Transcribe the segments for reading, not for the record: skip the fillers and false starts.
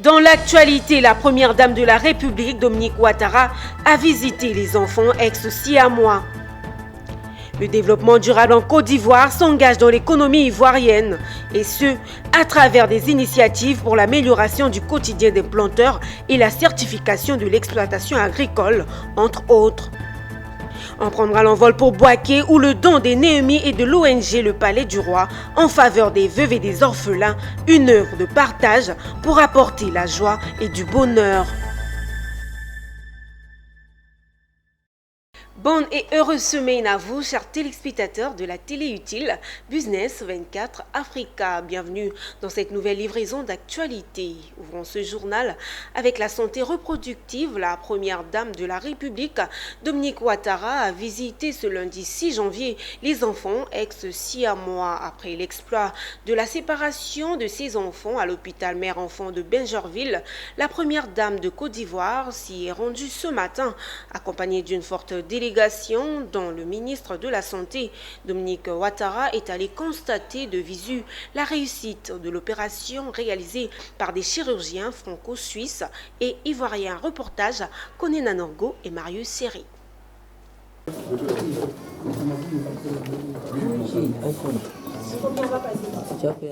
Dans l'actualité, la première dame de la République, Dominique Ouattara, a visité les enfants ex-siamois. Le développement durable en Côte d'Ivoire s'engage dans l'économie ivoirienne, et ce, à travers des initiatives pour l'amélioration du quotidien des planteurs et la certification de l'exploitation agricole, entre autres. On prendra l'envol pour Boaké où le don des Néhémies et de l'ONG Le Palais du Roi en faveur des veuves et des orphelins, une œuvre de partage pour apporter la joie et du bonheur. Bonne et heureuse semaine à vous, chers téléspectateurs de la télé utile Business 24 Africa. Bienvenue dans cette nouvelle livraison d'actualité. Ouvrons ce journal avec la santé reproductive. La première dame de la République, Dominique Ouattara, a visité ce lundi 6 janvier les enfants ex-siamois. Après l'exploit de la séparation de ses enfants à l'hôpital mère-enfant de Bingerville, la première dame de Côte d'Ivoire s'y est rendue ce matin, accompagnée d'une forte délégation dont le ministre de la Santé, Dominique Ouattara, est allé constater de visu la réussite de l'opération réalisée par des chirurgiens franco-suisses et ivoiriens. Reportage Konena Norgo et Marius Seri.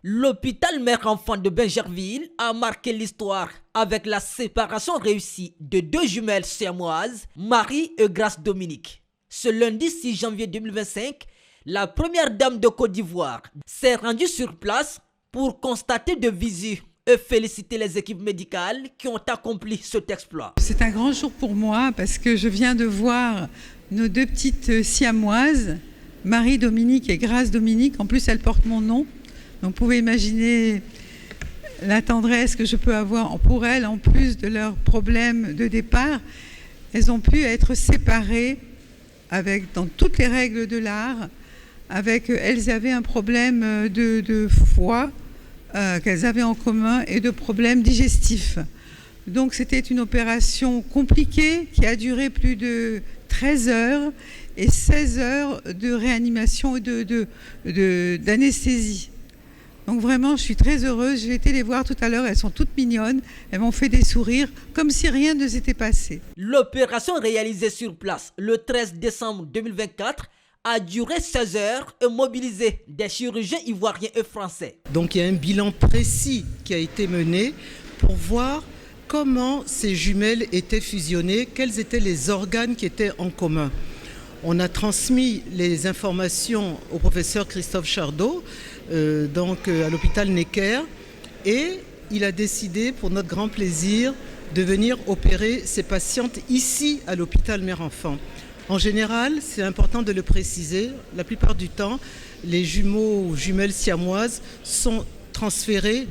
L'hôpital mère-enfant de Bingerville a marqué l'histoire avec la séparation réussie de deux jumelles siamoises, Marie et Grâce Dominique. Ce lundi 6 janvier 2025, la première dame de Côte d'Ivoire s'est rendue sur place pour constater de visu et féliciter les équipes médicales qui ont accompli cet exploit. C'est un grand jour pour moi parce que je viens de voir nos deux petites siamoises, Marie Dominique et Grâce Dominique. En plus, elles portent mon nom. Donc, vous pouvez imaginer la tendresse que je peux avoir pour elles, en plus de leurs problèmes de départ. Elles ont pu être séparées dans toutes les règles de l'art. Elles avaient un problème de foie qu'elles avaient en commun et de problèmes digestifs. Donc, c'était une opération compliquée qui a duré plus de 13 heures et 16 heures de réanimation et d'anesthésie. Donc vraiment, je suis très heureuse. J'ai été les voir tout à l'heure, elles sont toutes mignonnes. Elles m'ont fait des sourires, comme si rien ne s'était passé. L'opération réalisée sur place le 13 décembre 2024 a duré 16 heures et mobilisé des chirurgiens ivoiriens et français. Donc il y a un bilan précis qui a été mené pour voir comment ces jumelles étaient fusionnées, quels étaient les organes qui étaient en commun. On a transmis les informations au professeur Christophe Chardot, à l'hôpital Necker, et il a décidé, pour notre grand plaisir, de venir opérer ces patientes ici à l'hôpital mère-enfant. En général, c'est important de le préciser, la plupart du temps, les jumeaux ou jumelles siamoises sont transférés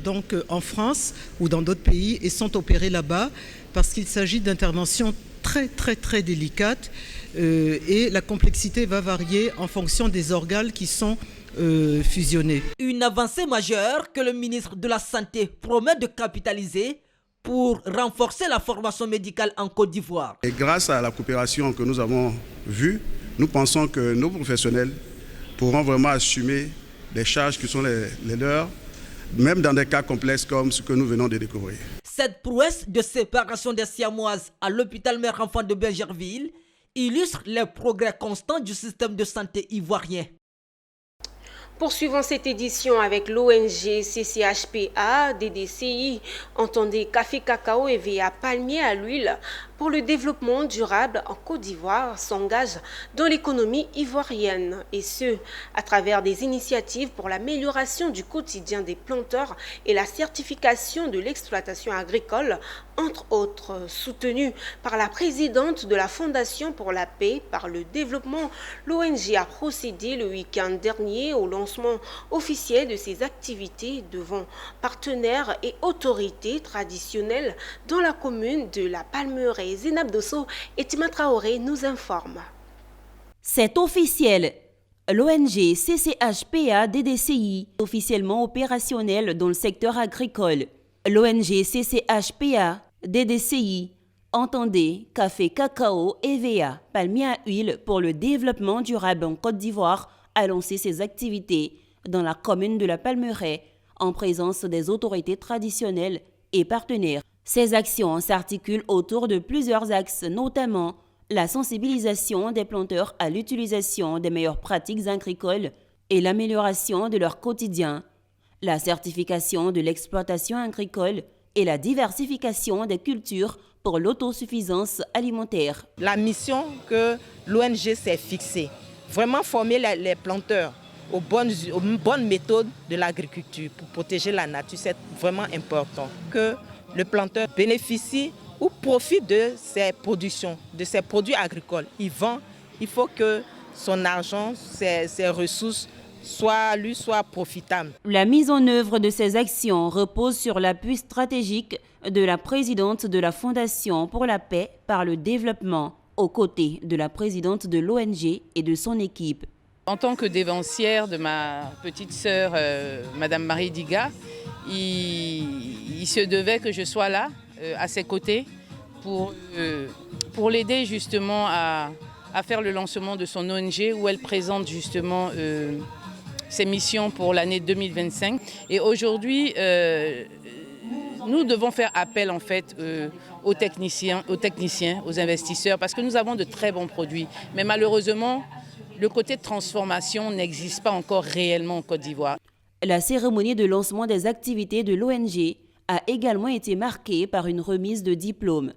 en France ou dans d'autres pays et sont opérés là-bas parce qu'il s'agit d'interventions très très très délicates et la complexité va varier en fonction des organes qui sont fusionnés. Une avancée majeure que le ministre de la Santé promet de capitaliser pour renforcer la formation médicale en Côte d'Ivoire. Et grâce à la coopération que nous avons vue, nous pensons que nos professionnels pourront vraiment assumer les charges qui sont les leurs, même dans des cas complexes comme ce que nous venons de découvrir. Cette prouesse de séparation des siamoises à l'hôpital mère-enfant de Bingerville illustre les progrès constants du système de santé ivoirien. Poursuivons cette édition avec l'ONG CCHPA, DDCI, entendez Café Cacao et VA Palmier à l'huile pour le développement durable en Côte d'Ivoire s'engage dans l'économie ivoirienne et ce, à travers des initiatives pour l'amélioration du quotidien des planteurs et la certification de l'exploitation agricole, entre autres, soutenue par la présidente de la Fondation pour la paix par le développement. L'ONG a procédé le week-end dernier au lancement officiel de ses activités devant partenaires et autorités traditionnelles dans la commune de La Palmeraie. Zénab Dosso et Tima Traoré nous informent. C'est officiel. L'ONG CCHPA DDCI est officiellement opérationnelle dans le secteur agricole. L'ONG CCHPA DDCI, entendez Café Cacao et VA Palmier à huile pour le développement durable en Côte d'Ivoire, a lancé ses activités dans la commune de La Palmeraie en présence des autorités traditionnelles et partenaires. Ces actions s'articulent autour de plusieurs axes, notamment la sensibilisation des planteurs à l'utilisation des meilleures pratiques agricoles et l'amélioration de leur quotidien, la certification de l'exploitation agricole et la diversification des cultures pour l'autosuffisance alimentaire. La mission que l'ONG s'est fixée, vraiment former les planteurs aux bonnes méthodes de l'agriculture pour protéger la nature, c'est vraiment important. Que le planteur bénéficie ou profite de ses productions, de ses produits agricoles. Il vend, il faut que son argent, ses ressources soit profitable. La mise en œuvre de ces actions repose sur l'appui stratégique de la présidente de la Fondation pour la paix par le développement, aux côtés de la présidente de l'ONG et de son équipe. En tant que dévancière de ma petite sœur, Madame Marie Diga, il se devait que je sois là, à ses côtés, pour l'aider justement à faire le lancement de son ONG où elle présente justement ses missions pour l'année 2025. Et aujourd'hui, nous devons faire appel en fait aux techniciens, aux investisseurs, parce que nous avons de très bons produits. Mais malheureusement, le côté de transformation n'existe pas encore réellement en Côte d'Ivoire. La cérémonie de lancement des activités de l'ONG a également été marquée par une remise de diplômes.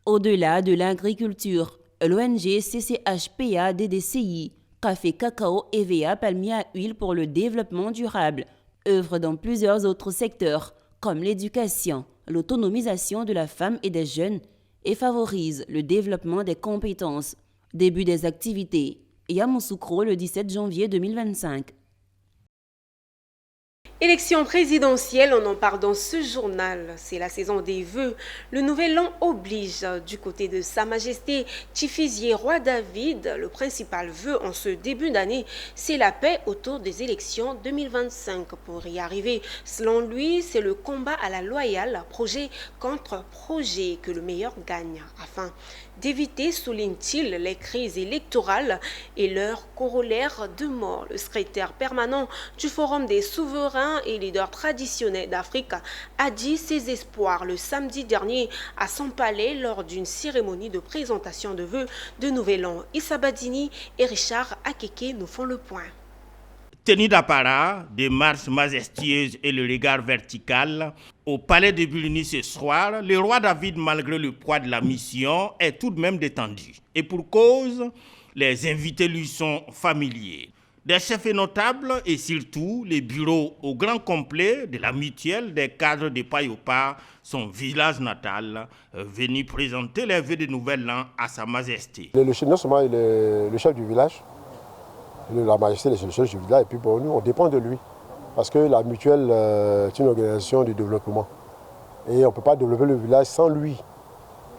Au-delà de l'agriculture, l'ONG CCHPA DDCI, Café Cacao EVA Palmier à Huile pour le développement durable, œuvre dans plusieurs autres secteurs comme l'éducation, l'autonomisation de la femme et des jeunes et favorise le développement des compétences. Début des activités, Yamoussoukro le 17 janvier 2025. Élection présidentielle, on en parle dans ce journal. C'est la saison des vœux. Le nouvel an oblige. Du côté de Sa Majesté Tifisier Roi David, le principal vœu en ce début d'année, c'est la paix autour des élections 2025. Pour y arriver, selon lui, c'est le combat à la loyale, projet contre projet, que le meilleur gagne. Afin d'éviter, souligne-t-il, les crises électorales et leurs corollaires de mort. Le secrétaire permanent du Forum des souverains et leaders traditionnels d'Afrique a dit ses espoirs le samedi dernier à son palais lors d'une cérémonie de présentation de vœux de Nouvel An. Issa Badini et Richard Akeke nous font le point. Tenu d'apparat, des marches majestueuses et le regard vertical, au palais de Buluni ce soir, le roi David, malgré le poids de la mission, est tout de même détendu. Et pour cause, les invités lui sont familiers. Des chefs notables et surtout les bureaux au grand complet de la mutuelle des cadres de Payopa, son village natal, venus présenter les vœux de Nouvel An à Sa Majesté. Non seulement il est le chef du village, la Majesté est le chef du village, et puis pour nous, on dépend de lui. Parce que la mutuelle est une organisation de développement. Et on ne peut pas développer le village sans lui.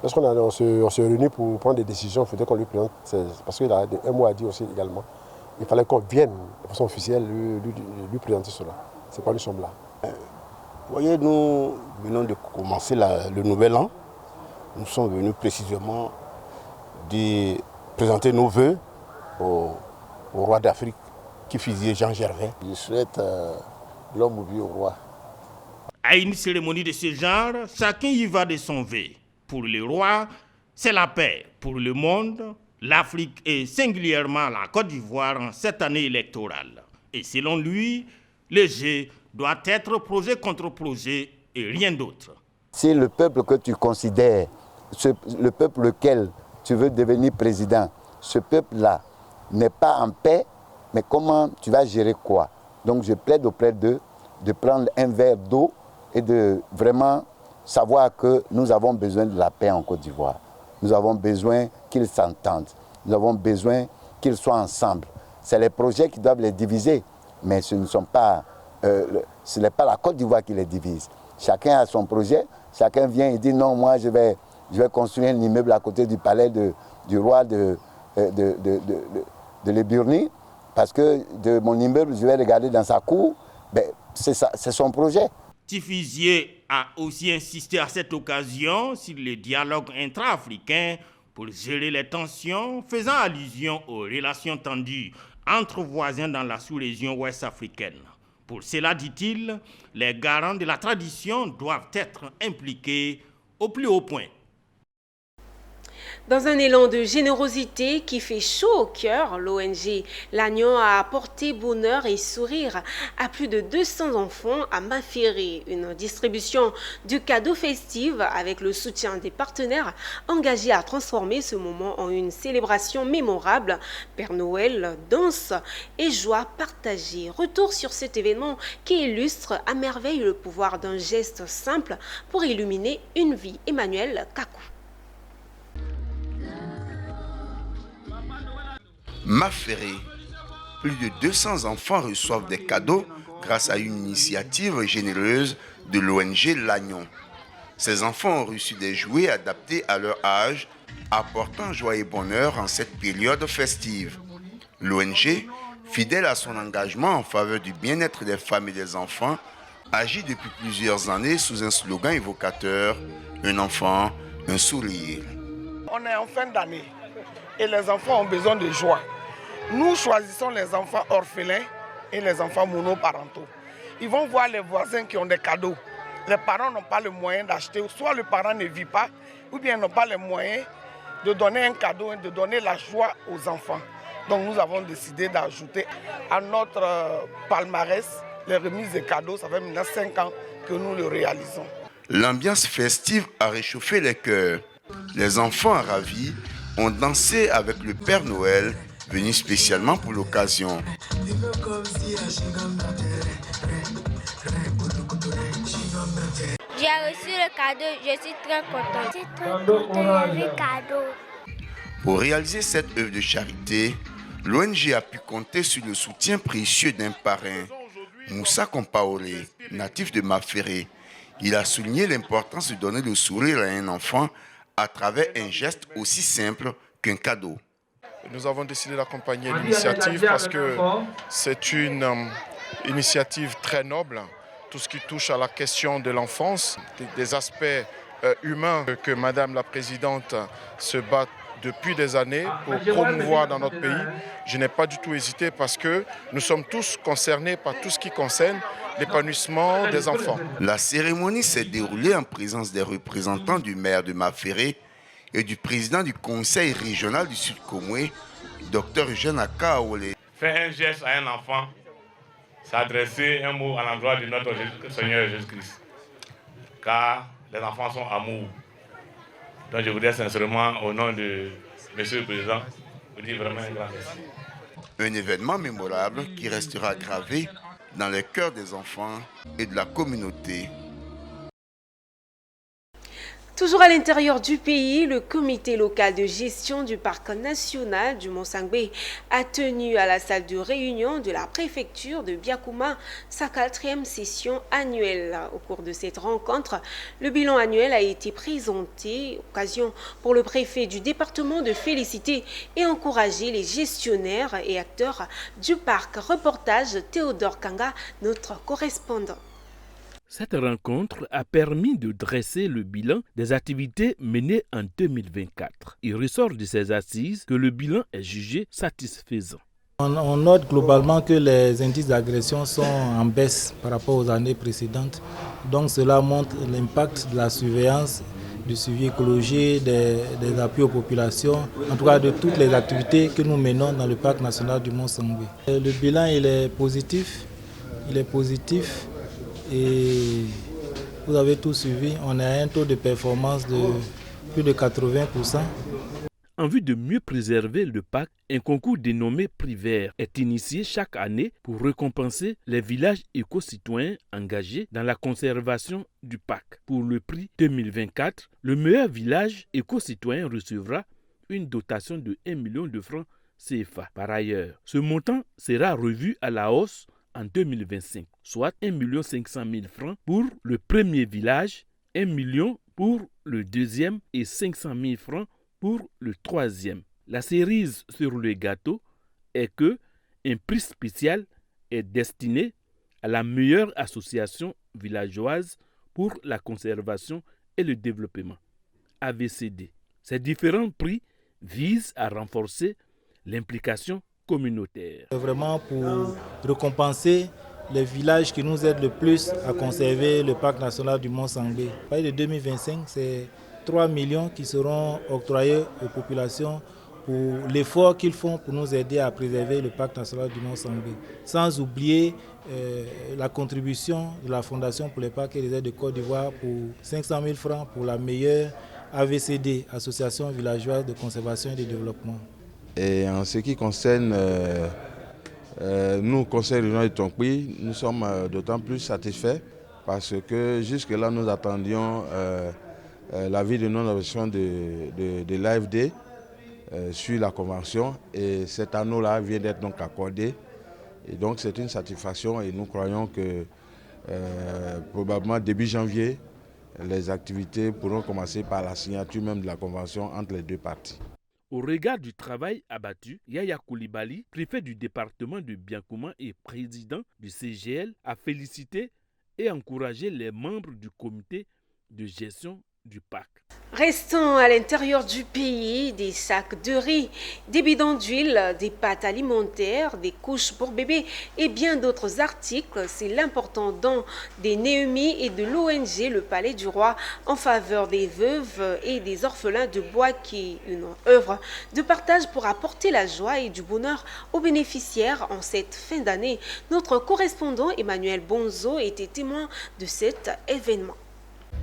Lorsqu'on se réunit pour prendre des décisions, il faudrait qu'on lui présente. Parce qu'il a un mot à dire aussi également. Il fallait qu'on vienne de façon officielle lui présenter cela. C'est pourquoi nous sommes là. Vous voyez, nous venons de commencer le nouvel an. Nous sommes venus précisément de présenter nos vœux au roi d'Afrique, Tifisier Jean Gervais. Je souhaite l'homme vie au roi. À une cérémonie de ce genre, chacun y va de son vœu. Pour le roi, c'est la paix. Pour le monde, l'Afrique et singulièrement la Côte d'Ivoire en cette année électorale. Et selon lui, le jeu doit être projet contre projet et rien d'autre. Si le peuple que tu considères, le peuple lequel tu veux devenir président, ce peuple-là n'est pas en paix, mais comment tu vas gérer quoi? Donc je plaide auprès d'eux de prendre un verre d'eau et de vraiment savoir que nous avons besoin de la paix en Côte d'Ivoire. Nous avons besoin qu'ils s'entendent. Nous avons besoin qu'ils soient ensemble. C'est les projets qui doivent les diviser, mais ce n'est pas la Côte d'Ivoire qui les divise. Chacun a son projet, chacun vient et dit non, moi je vais construire un immeuble à côté du palais du roi de Liburni, parce que de mon immeuble, je vais regarder dans sa cour. C'est son projet. Tifisier a aussi insisté à cette occasion sur le dialogue intra-africain pour gérer les tensions, faisant allusion aux relations tendues entre voisins dans la sous-région ouest africaine. Pour cela, dit-il, les garants de la tradition doivent être impliqués au plus haut point. Dans un élan de générosité qui fait chaud au cœur, l'ONG Lannion a apporté bonheur et sourire à plus de 200 enfants à Maféré. Une distribution de cadeaux festifs avec le soutien des partenaires engagés à transformer ce moment en une célébration mémorable. Père Noël, danse et joie partagée. Retour sur cet événement qui illustre à merveille le pouvoir d'un geste simple pour illuminer une vie. Emmanuel Kakou. Maféré, plus de 200 enfants reçoivent des cadeaux grâce à une initiative généreuse de l'ONG Lannion. Ces enfants ont reçu des jouets adaptés à leur âge, apportant joie et bonheur en cette période festive. L'ONG, fidèle à son engagement en faveur du bien-être des femmes et des enfants, agit depuis plusieurs années sous un slogan évocateur « Un enfant, un sourire ». On est en fin d'année et les enfants ont besoin de joie. Nous choisissons les enfants orphelins et les enfants monoparentaux. Ils vont voir les voisins qui ont des cadeaux. Les parents n'ont pas le moyen d'acheter, soit le parent ne vit pas, ou bien n'ont pas les moyens de donner un cadeau et de donner la joie aux enfants. Donc nous avons décidé d'ajouter à notre palmarès les remises de cadeaux. Ça fait maintenant 5 ans que nous le réalisons. L'ambiance festive a réchauffé les cœurs. Les enfants ravis ont dansé avec le Père Noël, venu spécialement pour l'occasion. J'ai reçu le cadeau, je suis très contente. Je suis très contente du cadeau. Pour réaliser cette œuvre de charité, l'ONG a pu compter sur le soutien précieux d'un parrain, Moussa Compaoré, natif de Maféré. Il a souligné l'importance de donner le sourire à un enfant à travers un geste aussi simple qu'un cadeau. Nous avons décidé d'accompagner l'initiative parce que c'est une initiative très noble. Tout ce qui touche à la question de l'enfance, des aspects humains que Madame la Présidente se bat depuis des années pour promouvoir dans notre pays. Je n'ai pas du tout hésité parce que nous sommes tous concernés par tout ce qui concerne l'épanouissement des enfants. La cérémonie s'est déroulée en présence des représentants du maire de Maféré et du président du conseil régional du Sud Komoué, Dr Eugène Akaolé. Faire un geste à un enfant, c'est adresser un mot à l'endroit de notre Seigneur Jésus-Christ. Car les enfants sont amour. Donc je voudrais sincèrement, au nom de Monsieur le Président, vous dire vraiment un grand merci. Un événement mémorable qui restera gravé dans les cœurs des enfants et de la communauté. Toujours à l'intérieur du pays, le comité local de gestion du parc national du Mont-Sangbé a tenu à la salle de réunion de la préfecture de Biakouma sa 4e session annuelle. Au cours de cette rencontre, le bilan annuel a été présenté, occasion pour le préfet du département de féliciter et encourager les gestionnaires et acteurs du parc. Reportage Théodore Kanga, notre correspondant. Cette rencontre a permis de dresser le bilan des activités menées en 2024. Il ressort de ces assises que le bilan est jugé satisfaisant. On note globalement que les indices d'agression sont en baisse par rapport aux années précédentes. Donc cela montre l'impact de la surveillance, du suivi écologique, des appuis aux populations, en tout cas de toutes les activités que nous menons dans le parc national du Mont-Sangbé. Le bilan il est positif. Et vous avez tout suivi, on a un taux de performance de plus de 80%. En vue de mieux préserver le parc, un concours dénommé Prix Vert est initié chaque année pour récompenser les villages éco-citoyens engagés dans la conservation du parc. Pour le prix 2024, le meilleur village éco-citoyen recevra une dotation de 1 million de francs CFA. Par ailleurs, ce montant sera revu à la hausse en 2025, soit 1 500 000 francs pour le premier village, 1 million pour le deuxième et 500 000 francs pour le troisième. La cerise sur le gâteau est que un prix spécial est destiné à la meilleure association villageoise pour la conservation et le développement, AVCD. Ces différents prix visent à renforcer l'implication communautaire. Vraiment pour récompenser les villages qui nous aident le plus à conserver le parc national du Mont Sangbé. À partir de 2025, c'est 3 millions qui seront octroyés aux populations pour l'effort qu'ils font pour nous aider à préserver le parc national du Mont Sangbé. Sans oublier la contribution de la Fondation pour les parcs et les aides de Côte d'Ivoire pour 500 000 francs pour la meilleure AVCD, Association villageoise de conservation et de développement. Et en ce qui concerne nous, Conseil régional de Tonkoui, nous sommes d'autant plus satisfaits parce que jusque-là, nous attendions l'avis de non-objection de l'AFD sur la convention et cet anneau-là vient d'être donc accordé. Et donc c'est une satisfaction et nous croyons que probablement début janvier, les activités pourront commencer par la signature même de la convention entre les deux parties. Au regard du travail abattu, Yaya Koulibaly, préfet du département de Biancouma et président du CGL, a félicité et encouragé les membres du comité de gestion du parc. Restons à l'intérieur du pays, des sacs de riz, des bidons d'huile, des pâtes alimentaires, des couches pour bébés et bien d'autres articles. C'est l'important don des Néhémies et de l'ONG Le Palais du Roi en faveur des veuves et des orphelins de Boaké, une œuvre de partage pour apporter la joie et du bonheur aux bénéficiaires en cette fin d'année. Notre correspondant Emmanuel Bonzo était témoin de cet événement.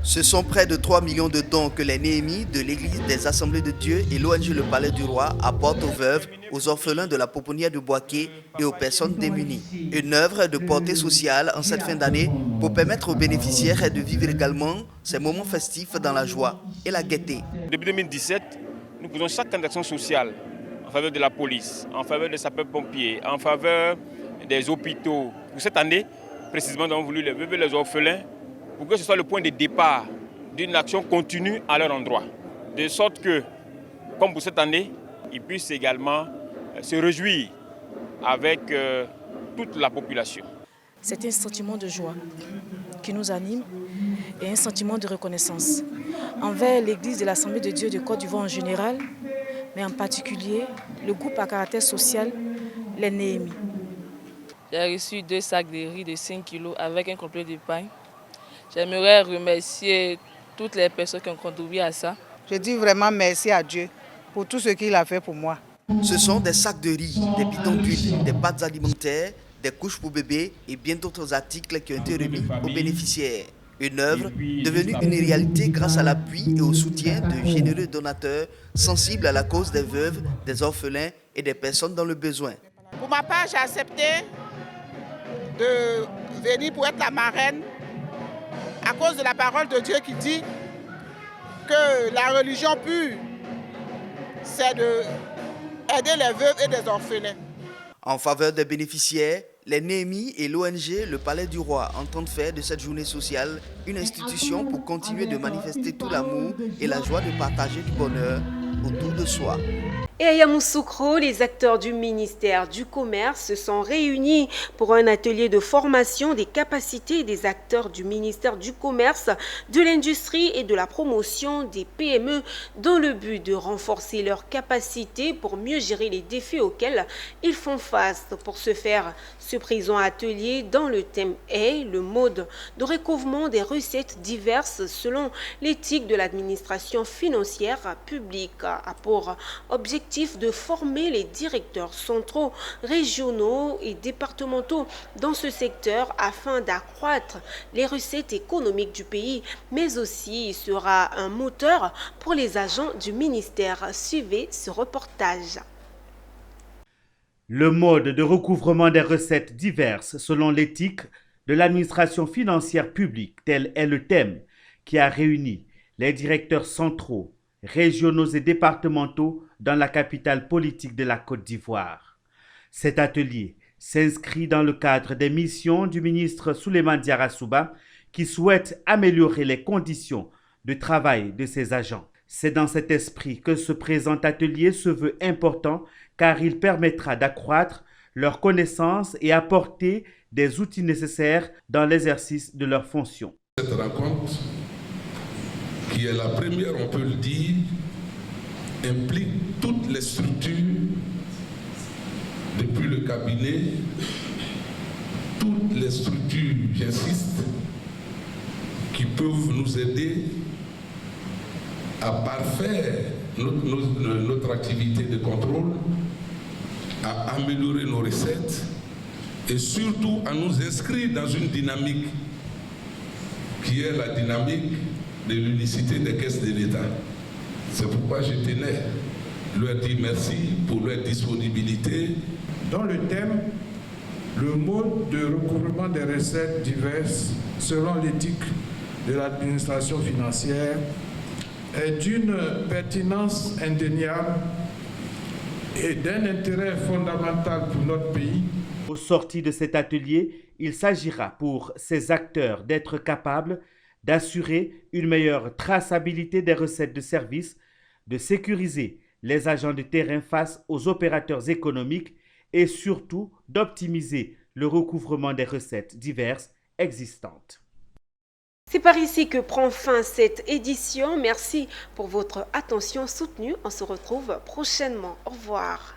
Ce sont près de 3 millions de dons que les Néhémies de l'Église des Assemblées de Dieu et l'ONG Le Palais du Roi apportent aux veuves, aux orphelins de la pouponnière de Boaké et aux personnes démunies. Une œuvre de portée sociale en cette fin d'année pour permettre aux bénéficiaires de vivre également ces moments festifs dans la joie et la gaieté. Depuis 2017, nous faisons chaque action sociale en faveur de la police, en faveur des sapeurs-pompiers, en faveur des hôpitaux. Pour cette année, précisément, nous avons voulu les veuves et les orphelins pour que ce soit le point de départ d'une action continue à leur endroit. De sorte que, comme pour cette année, ils puissent également se réjouir avec toute la population. C'est un sentiment de joie qui nous anime et un sentiment de reconnaissance envers l'Église de l'Assemblée de Dieu de Côte d'Ivoire en général, mais en particulier le groupe à caractère social, les Néhémies. J'ai reçu 2 sacs de riz de 5 kg avec un complet de pain. J'aimerais remercier toutes les personnes qui ont contribué à ça. Je dis vraiment merci à Dieu pour tout ce qu'il a fait pour moi. Ce sont des sacs de riz, des bidons d'huile, des pâtes alimentaires, des couches pour bébés et bien d'autres articles qui ont été remis aux bénéficiaires. Une œuvre devenue une réalité grâce à l'appui et au soutien de généreux donateurs sensibles à la cause des veuves, des orphelins et des personnes dans le besoin. Pour ma part, j'ai accepté de venir pour être la marraine à cause de la parole de Dieu qui dit que la religion pure, c'est d'aider les veuves et les orphelins. En faveur des bénéficiaires, les Néhémies et l'ONG Le Palais du Roi entendent faire de cette journée sociale une institution pour continuer de manifester tout l'amour et la joie de partager du bonheur autour de soi. Et à Yamoussoukro, les acteurs du ministère du Commerce se sont réunis pour un atelier de formation des capacités des acteurs du ministère du Commerce, de l'industrie et de la promotion des PME dans le but de renforcer leurs capacités pour mieux gérer les défis auxquels ils font face. Pour ce faire, ce présent atelier dans le thème est le mode de recouvrement des recettes diverses selon l'éthique de l'administration financière publique, a pour objectif de former les directeurs centraux, régionaux et départementaux dans ce secteur afin d'accroître les recettes économiques du pays, mais aussi il sera un moteur pour les agents du ministère. Suivez ce reportage. Le mode de recouvrement des recettes diverses selon l'éthique de l'administration financière publique, tel est le thème qui a réuni les directeurs centraux, régionaux et départementaux dans la capitale politique de la Côte d'Ivoire. Cet atelier s'inscrit dans le cadre des missions du ministre Souleymane Diarra Souba qui souhaite améliorer les conditions de travail de ses agents. C'est dans cet esprit que ce présent atelier se veut important car il permettra d'accroître leurs connaissances et apporter des outils nécessaires dans l'exercice de leurs fonctions. Cette rencontre, qui est la première, on peut le dire, implique toutes les structures, depuis le cabinet, toutes les structures, j'insiste, qui peuvent nous aider à parfaire notre activité de contrôle, à améliorer nos recettes et surtout à nous inscrire dans une dynamique qui est la dynamique de l'unicité des caisses de l'État. C'est pourquoi je tenais leur dire merci pour leur disponibilité. Dans le thème, le mode de recouvrement des recettes diverses selon l'éthique de l'administration financière est d'une pertinence indéniable et d'un intérêt fondamental pour notre pays. Au sorti de cet atelier, il s'agira pour ces acteurs d'être capables d'assurer une meilleure traçabilité des recettes de services, de sécuriser les agents de terrain face aux opérateurs économiques et surtout d'optimiser le recouvrement des recettes diverses existantes. C'est par ici que prend fin cette édition. Merci pour votre attention soutenue. On se retrouve prochainement. Au revoir.